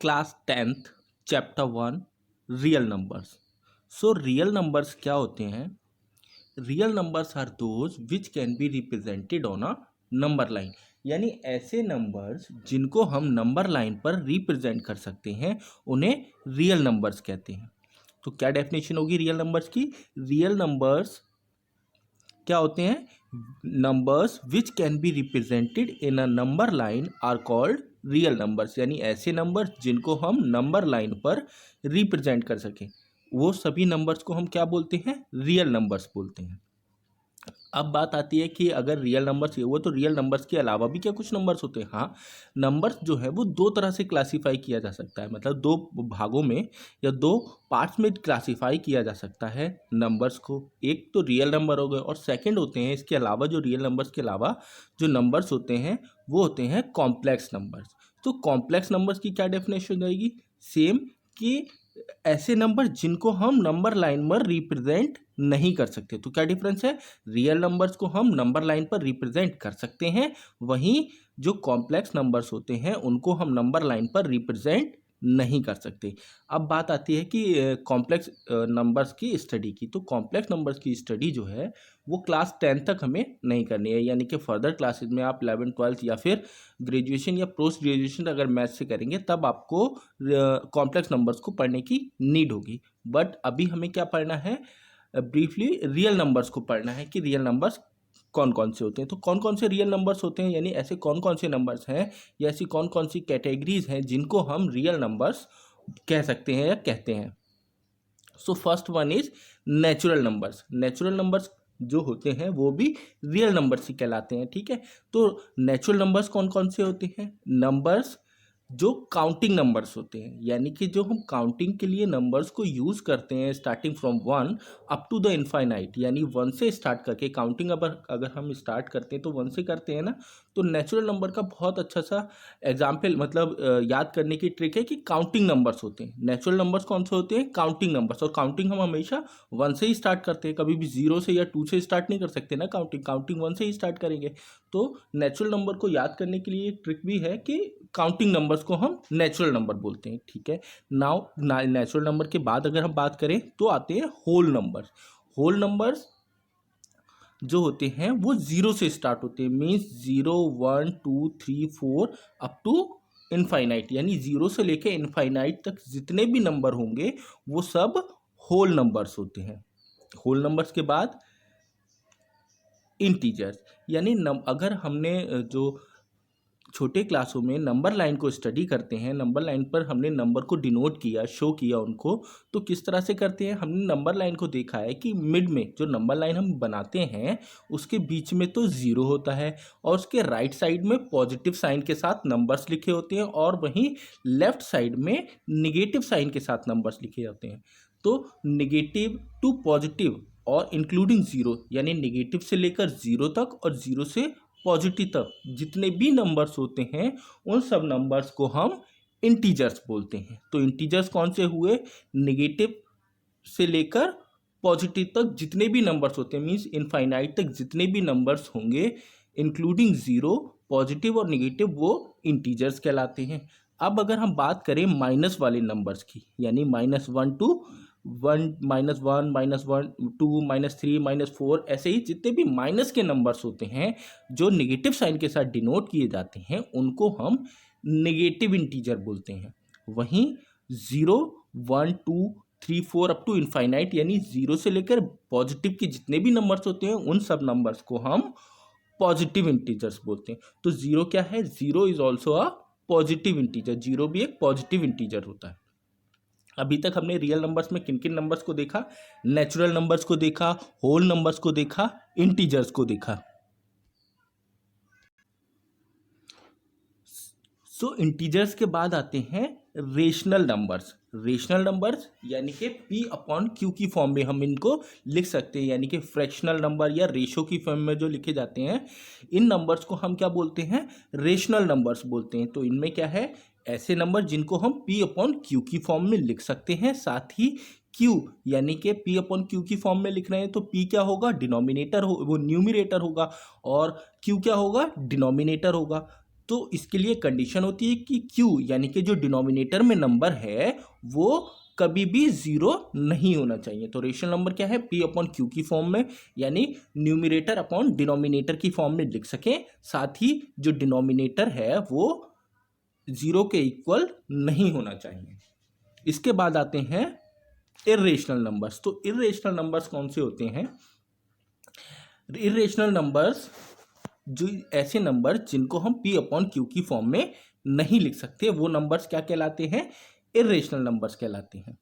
Class 10th chapter 1 real numbers. So real numbers क्या होते हैं? Real numbers are those which can be represented on a number line, यानी ऐसे numbers जिनको हम नंबर लाइन पर रिप्रेजेंट कर सकते हैं उन्हें रियल नंबर्स कहते हैं। तो क्या डेफिनेशन होगी रियल नंबर्स की? रियल नंबर्स क्या होते हैं? Numbers which can be represented in a number line are called real numbers, यानी ऐसे नंबर्स जिनको हम नंबर लाइन पर रिप्रेजेंट कर सकें वो सभी नंबर्स को हम क्या बोलते हैं? रियल नंबर्स बोलते हैं। अब बात आती है कि अगर रियल नंबर्स वो तो रियल नंबर्स के अलावा भी क्या कुछ नंबर्स होते हैं? हाँ, नंबर्स जो है वो दो तरह से क्लासीफाई किया जा सकता है, मतलब दो भागों में या दो पार्ट्स में क्लासीफाई किया जा सकता है नंबर्स को। एक तो रियल नंबर हो गए और सेकंड होते हैं इसके अलावा, जो रियल नंबर्स के अलावा जो नंबर्स होते हैं वो होते हैं कॉम्प्लेक्स नंबर्स। तो कॉम्प्लेक्स नंबर्स की क्या डेफिनेशन हो जाएगी? सेम, कि ऐसे नंबर जिनको हम नंबर लाइन पर रिप्रेजेंट नहीं कर सकते। तो क्या डिफरेंस है? रियल नंबर्स को हम नंबर लाइन पर रिप्रेजेंट कर सकते हैं, वहीं जो कॉम्प्लेक्स नंबर्स होते हैं उनको हम नंबर लाइन पर रिप्रेजेंट नहीं कर सकते। अब बात आती है कि कॉम्प्लेक्स नंबर्स की स्टडी की। तो कॉम्प्लेक्स नंबर्स की स्टडी जो है वो क्लास 10 तक हमें नहीं करनी है, यानी कि फर्दर क्लासेस में आप 11th 12th या फिर ग्रेजुएशन या पोस्ट ग्रेजुएशन अगर मैथ से करेंगे तब आपको कॉम्प्लेक्स नंबर्स को पढ़ने की नीड होगी। बट अभी हमें क्या पढ़ना है? ब्रीफली रियल नंबर्स को पढ़ना है कि रियल नंबर्स कौन कौन से होते हैं। तो कौन कौन से रियल नंबर्स होते हैं, यानी ऐसे कौन कौन से नंबर्स हैं या ऐसी कौन कौन सी कैटेगरीज हैं जिनको हम रियल नंबर्स कह सकते हैं या कहते हैं। So first one is natural numbers. Natural numbers जो होते हैं वो भी रियल नंबर्स ही कहलाते हैं, ठीक है। तो नेचुरल नंबर्स कौन कौन से होते हैं? नंबर्स जो काउंटिंग नंबर्स होते हैं, यानी कि जो हम काउंटिंग के लिए नंबर्स को यूज़ करते हैं starting from 1 up to the infinite, यानी 1 से स्टार्ट करके काउंटिंग अगर हम स्टार्ट करते हैं तो 1 से करते हैं ना। तो नेचुरल नंबर का बहुत अच्छा सा एग्जाम्पल, मतलब याद करने की ट्रिक है कि काउंटिंग नंबर्स होते हैं। नेचुरल नंबर्स कौन से होते हैं? Counting numbers. और काउंटिंग हम हमेशा 1 से ही स्टार्ट करते हैं, कभी भी 0 से या 2 से स्टार्ट नहीं कर सकते ना। काउंटिंग 1 से ही स्टार्ट करेंगे। तो नेचुरल नंबर को याद करने के लिए एक ट्रिक भी है कि काउंटिंग नंबर्स को हम नेचुरल नंबर बोलते हैं, ठीक है। नाउ नेचुरल नंबर के बाद अगर हम बात करें तो आते हैं होल नंबर्स। होल नंबर्स जो होते हैं वो 0 से स्टार्ट होते हैं, मीन्स 0 1 2 3 4 अप टू इनफाइनाइट, यानी 0 से लेके इनफाइनाइट तक जितने भी नंबर होंगे वो सब होल नंबर्स होते हैं। होल नंबर्स के बाद इंटीजर्स, यानी अगर हमने जो छोटे क्लासों में नंबर लाइन को स्टडी करते हैं, नंबर लाइन पर हमने नंबर को डिनोट किया, शो किया उनको, तो किस तरह से करते हैं? हमने नंबर लाइन को देखा है कि मिड में जो नंबर लाइन हम बनाते हैं उसके बीच में तो 0 होता है और उसके राइट साइड में पॉजिटिव साइन के साथ नंबर्स लिखे होते हैं और वहीं लेफ्ट साइड में निगेटिव साइन के साथ नंबर्स लिखे जाते हैं। तो निगेटिव टू पॉजिटिव और इंक्लूडिंग 0, यानी निगेटिव से लेकर 0 तक और 0 से पॉजिटिव तक जितने भी नंबर्स होते हैं उन सब नंबर्स को हम इंटीजर्स बोलते हैं। तो इंटीजर्स कौन से हुए? नेगेटिव से लेकर पॉजिटिव तक जितने भी नंबर्स होते हैं, मीन्स इनफाइनाइट तक जितने भी नंबर्स होंगे इंक्लूडिंग 0, पॉजिटिव और नेगेटिव, वो इंटीजर्स कहलाते हैं। अब अगर हम बात करें माइनस वाले नंबर्स की, यानी -1 टू 1 -1 -1 2 -3 -4, ऐसे ही जितने भी माइनस के नंबर्स होते हैं जो नेगेटिव साइन के साथ डिनोट किए जाते हैं उनको हम नेगेटिव इंटीजर बोलते हैं। वहीं 0 1 2 3 4 अप टू इनफाइनाइट, यानी 0 से लेकर पॉजिटिव के जितने भी नंबर्स होते हैं उन सब नंबर्स को हम पॉजिटिव इंटीजर्स बोलते हैं। तो 0 क्या है? 0 is also a positive integer. 0 भी एक पॉजिटिव इंटीजर होता है। अभी तक हमने रियल नंबर्स में किन किन नंबर्स को देखा? नेचुरल नंबर्स को देखा, होल नंबर्स को देखा, इंटीजर्स को देखा। सो इंटीजर्स के बाद आते हैं रेशनल नंबर्स। रेशनल नंबर्स यानी कि पी अपॉन क्यू की फॉर्म में हम इनको लिख सकते हैं, यानी कि फ्रैक्शनल नंबर या रेशो की फॉर्म में जो लिखे जाते हैं इन नंबर्स को हम क्या बोलते हैं? रेशनल नंबर्स बोलते हैं। तो इनमें क्या है? ऐसे नंबर जिनको हम पी अपॉन क्यू की फॉर्म में लिख सकते हैं, साथ ही क्यू यानी कि पी अपॉन क्यू की फॉर्म में लिख रहे हैं तो पी क्या होगा? डिनोमिनेटर हो, वो न्यूमिनेटर होगा, और क्यू क्या होगा? डिनोमिनेटर होगा। तो इसके लिए कंडीशन होती है कि q यानी कि जो डिनोमिनेटर में नंबर है वो कभी भी जीरो नहीं होना चाहिए। तो रेशनल नंबर क्या है, p अपॉन q की फॉर्म में, यानी न्यूमिनेटर अपॉन डिनोमिनेटर की फॉर्म में लिख सकें, साथ ही जो डिनोमिनेटर है वो जीरो के इक्वल नहीं होना चाहिए। इसके बाद आते हैं इर्रेशनल नंबर्स। तो इर्रेशनल नंबर्स कौन से होते हैं? इर्रेशनल नंबर्स जो ऐसे नंबर जिनको हम p अपॉन क्यू की फॉर्म में नहीं लिख सकते, वो नंबर्स क्या कहलाते हैं? इर्रेशनल नंबर्स कहलाते हैं।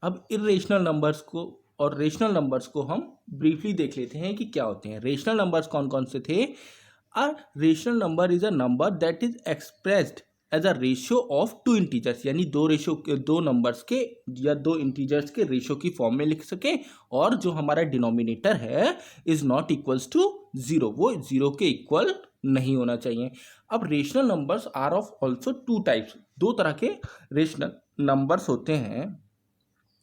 अब इर्रेशनल नंबर्स को और रेशनल नंबर्स को हम ब्रीफली देख लेते हैं कि क्या होते हैं। रेशनल नंबर्स कौन कौन से थे? A rational number is a number that is expressed as a ratio of two integers, यानी दो नंबर्स के या दो इंटीजर्स के रेशियो की फॉर्म में लिख सके, और जो हमारा डिनोमिनेटर है is not equals to zero, वो जीरो के इक्वल नहीं होना चाहिए। अब rational numbers are of also two types, दो तरह के रेशनल नंबर्स होते हैं।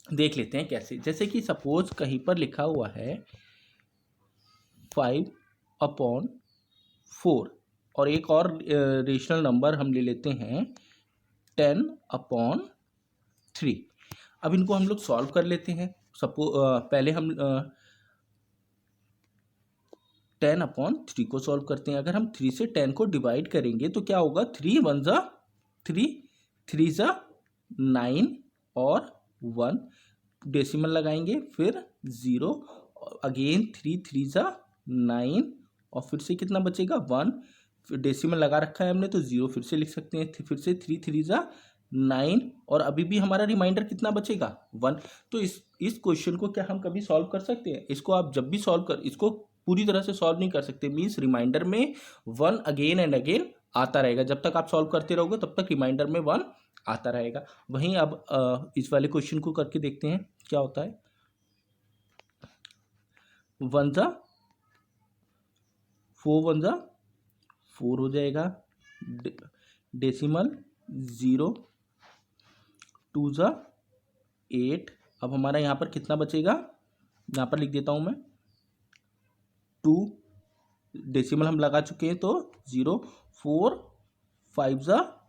देख लेते हैं कैसे। जैसे कि सपोज कहीं पर लिखा हुआ है 5/4, और एक और रेशनल नंबर हम ले लेते हैं 10/3। अब इनको हम लोग सॉल्व कर लेते हैं। पहले हम 10/3 को सॉल्व करते हैं। अगर हम 3 से 10 को डिवाइड करेंगे तो क्या होगा? 3 1 ज़ा 3, 3 ज़ा 9 और 1, डेसिमल लगाएंगे, फिर 0, अगेन 3 3 ज़ा 9, और फिर से कितना बचेगा? 1, फिर डेसिमल लगा रखा है हमने तो 0 फिर से लिख सकते हैं, फिर से 3 3 ज़ा 9, और अभी भी हमारा रिमाइंडर कितना बचेगा? 1। तो इस क्वेश्चन को क्या हम कभी सॉल्व कर सकते हैं? इसको आप जब भी इसको पूरी तरह से सॉल्व नहीं कर सकते, मीन्स रिमाइंडर में 1 अगेन एंड अगेन आता रहेगा। जब तक आप सॉल्व करते रहोगे तब तक रिमाइंडर में 1 आता रहेगा। वहीं अब इस वाले क्वेश्चन को करके देखते हैं क्या होता है। 1 ज़ा 4, 1 ज़ा 4 हो जाएगा, डेसिमल 0, 2 ज़ा 8। अब हमारा यहाँ पर कितना बचेगा? यहाँ पर लिख देता हूँ मैं 2, डेसिमल हम लगा चुके हैं तो 0, 4 5 ज़ा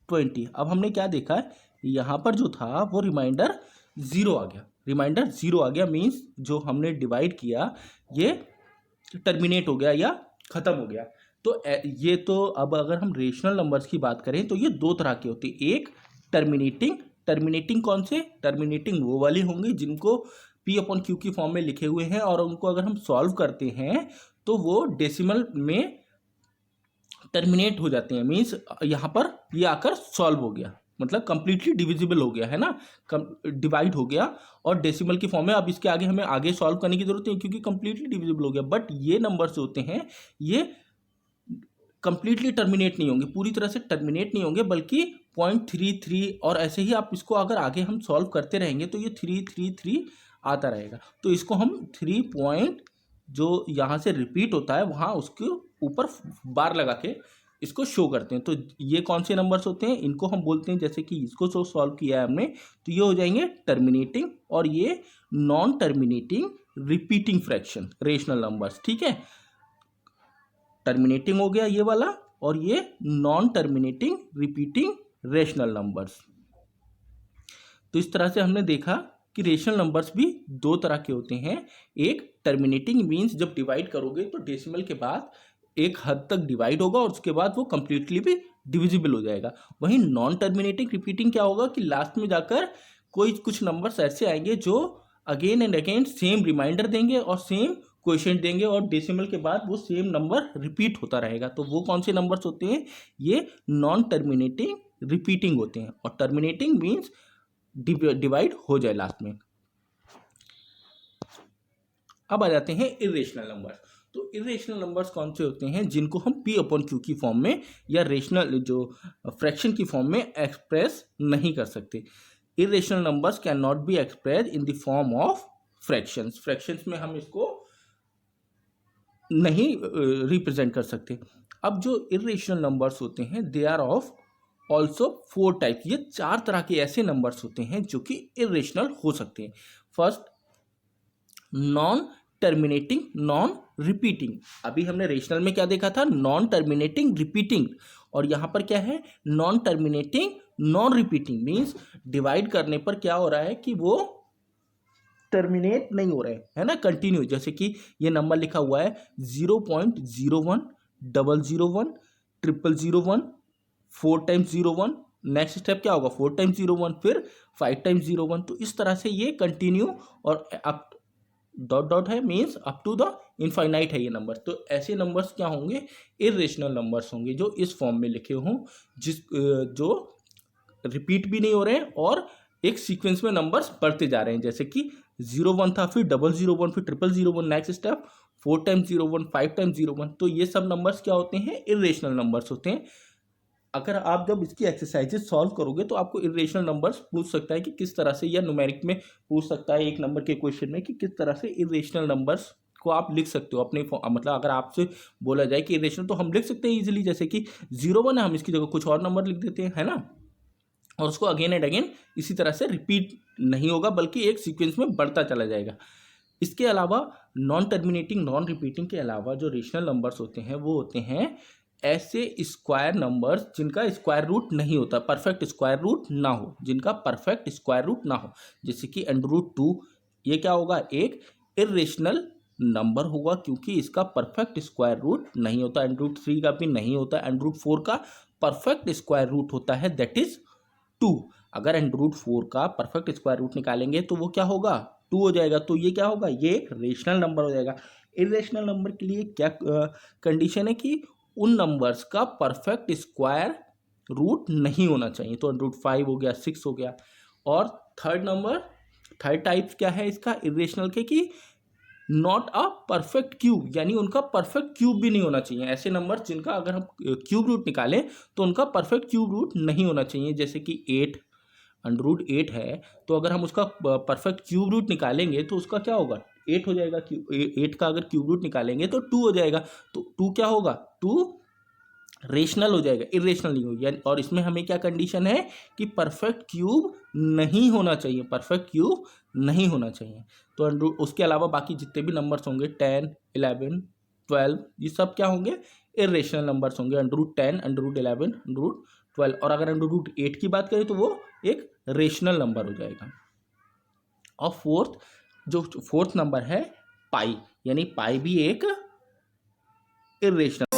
20। अब हमने क्या देखा है, यहाँ पर जो था वो रिमाइंडर 0 आ गया। रिमाइंडर 0 आ गया मीन्स जो हमने डिवाइड किया ये टर्मिनेट हो गया या ख़त्म हो गया। तो ये तो अब अगर हम रेशनल नंबर्स की बात करें तो ये दो तरह के होते हैं। एक टर्मिनेटिंग कौन से? टर्मिनेटिंग वो वाले होंगे जिनको p अपॉन क्यू की फॉर्म में लिखे हुए हैं, और उनको अगर हम सॉल्व करते हैं तो वो डेसिमल में टर्मिनेट हो जाते हैं, मीन्स यहाँ पर ये आकर सॉल्व हो गया, मतलब कंप्लीटली डिविजिबल हो गया है ना, डिवाइड हो गया और डेसिमल की फॉर्म में। अब इसके आगे हमें आगे सॉल्व करने की जरूरत नहीं क्योंकि कंप्लीटली डिविजिबल हो गया। बट ये नंबर्स होते हैं ये कंप्लीटली टर्मिनेट नहीं होंगे, पूरी तरह से टर्मिनेट नहीं होंगे, बल्कि 0.33, और ऐसे ही आप इसको अगर आगे हम सॉल्व करते रहेंगे तो ये 333 आता रहेगा। तो इसको हम 3 पॉइंट जो यहाँ से रिपीट होता है वहाँ उसके ऊपर बार लगा के इसको शो करते हैं। तो ये कौन से नंबर्स होते हैं? इनको हम बोलते हैं, जैसे कि इसको जो सॉल्व किया है हमने तो ये हो जाएंगे टर्मिनेटिंग, और ये non terminating repeating fraction rational numbers. ठीक है, टर्मिनेटिंग हो गया ये वाला, और ये non terminating repeating rational numbers. तो इस तरह से हमने देखा कि रेशनल नंबर्स भी दो तरह के होते हैं। एक टर्मिनेटिंग मीन्स जब डिवाइड करोगे तो डेसिमल के बाद एक हद तक डिवाइड होगा और उसके बाद वो कंप्लीटली भी डिविजिबल हो जाएगा। वहीं नॉन टर्मिनेटिंग रिपीटिंग क्या होगा कि लास्ट में जाकर कुछ नंबर्स ऐसे आएंगे जो again and again same remainder देंगे और सेम क्वेश्चन देंगे, और डेसिमल के बाद वो सेम नंबर रिपीट होता रहेगा। तो वो कौन से नंबर्स होते हैं? ये नॉन टर्मिनेटिंग रिपीटिंग होते हैं, और टर्मिनेटिंग मीन्स डिवाइड हो जाए लास्ट में। अब आ जाते हैं इर्रेशनल नंबर। तो इर्रेशनल नंबर्स कौन से होते हैं? जिनको हम p अपॉन क्यू की फॉर्म में या रेशनल जो फ्रैक्शन की फॉर्म में एक्सप्रेस नहीं कर सकते। Irrational numbers can not be express in the form of fractions. Fractions में हम इसको नहीं रिप्रेजेंट कर सकते। अब जो इर्रेशनल नंबर्स होते हैं they are of also 4 types, ये 4 तरह के ऐसे नंबर्स होते हैं जो कि इरेशनल हो सकते हैं। First, non terminating non repeating. अभी हमने रेशनल में क्या देखा था, नॉन टर्मिनेटिंग रिपीटिंग, और यहां पर क्या है, non terminating non repeating. Means divide करने पर क्या हो रहा है कि वो टर्मिनेट नहीं हो रहे है ना, कंटिन्यू। जैसे कि ये नंबर लिखा हुआ है 0.01 001 000 4 टाइम्स 01, नेक्स्ट स्टेप क्या होगा 4 टाइम्स 01, फिर 5 टाइम्स 01। तो इस तरह से ये कंटिन्यू और अप डॉट डॉट है, means up to the infinite है ये नंबर। तो ऐसे नंबर्स क्या होंगे, इरेशनल नंबर्स होंगे जो इस फॉर्म में लिखे हों, जो रिपीट भी नहीं हो रहे हैं और एक सीक्वेंस में नंबर्स बढ़ते जा रहे हैं। जैसे कि 01 था, फिर 001, फिर 0001, नेक्स्ट स्टेप 4 टाइम्स 01, 5 टाइम्स 01। तो ये सब नंबर्स क्या होते हैं, इरेशनल नंबर्स होते हैं। अगर आप जब इसकी एक्सरसाइजेस सॉल्व करोगे तो आपको इरेशनल नंबर्स पूछ सकता है कि किस तरह से, या न्यूमेरिक में पूछ सकता है एक नंबर के क्वेश्चन में कि किस तरह से इरेशनल नंबर्स को आप लिख सकते हो अपने मतलब अगर आपसे बोला जाए कि इरेशनल, तो हम लिख सकते हैं इजीली। जैसे कि 01 है, हम इसकी जगह कुछ और नंबर लिख देते हैं, है ना, और उसको अगेन एंड अगेन इसी तरह से रिपीट नहीं होगा, बल्कि एक सीक्वेंस में बढ़ता चला जाएगा। इसके अलावा नॉन टर्मिनेटिंग नॉन रिपीटिंग के अलावा जो रेशनल नंबर्स होते हैं वो होते हैं ऐसे स्क्वायर नंबर्स जिनका स्क्वायर रूट नहीं होता, परफेक्ट स्क्वायर रूट ना हो, जिनका परफेक्ट स्क्वायर रूट ना हो। जैसे कि √2, ये क्या होगा, एक इरेशनल नंबर होगा क्योंकि इसका परफेक्ट स्क्वायर रूट नहीं होता। √3 का भी नहीं होता। √4 का परफेक्ट स्क्वायर रूट होता है, दैट इज 2। अगर √4 का परफेक्ट स्क्वायर रूट निकालेंगे तो वो क्या होगा, 2 हो जाएगा। तो ये क्या होगा, ये एक रेशनल नंबर हो जाएगा। इरेशनल नंबर के लिए क्या कंडीशन है कि उन नंबर्स का परफेक्ट स्क्वायर रूट नहीं होना चाहिए। तो √5 हो गया, 6 हो गया। और थर्ड टाइप क्या है इसका इरेशनल के, कि नॉट अ परफेक्ट क्यूब, यानी उनका परफेक्ट क्यूब भी नहीं होना चाहिए। ऐसे नंबर जिनका अगर हम क्यूब रूट निकालें तो उनका परफेक्ट क्यूब रूट नहीं होना चाहिए। जैसे कि 8, √8 है, तो अगर हम उसका परफेक्ट क्यूब रूट निकालेंगे तो उसका क्या होगा, 8 हो जाएगा। 8 का अगर क्यूब रूट निकालेंगे तो 2 हो जाएगा। तो 2 क्या होगा, 2 रेशनल हो जाएगा, इरेशनल नहीं होगा। और इसमें हमें क्या कंडीशन है कि परफेक्ट क्यूब नहीं होना चाहिए, परफेक्ट क्यूब नहीं होना चाहिए। तो उसके अलावा बाकी जितने भी नंबर्स होंगे 10, 11, 12, ये सब क्या होंगे, इरेशनल नंबर्स होंगे। √10, √11, √12। और अगर √8 की बात करें तो वो एक रेशनल नंबर हो जाएगा। और फोर्थ नंबर है पाई, यानी पाई भी एक इरेशनल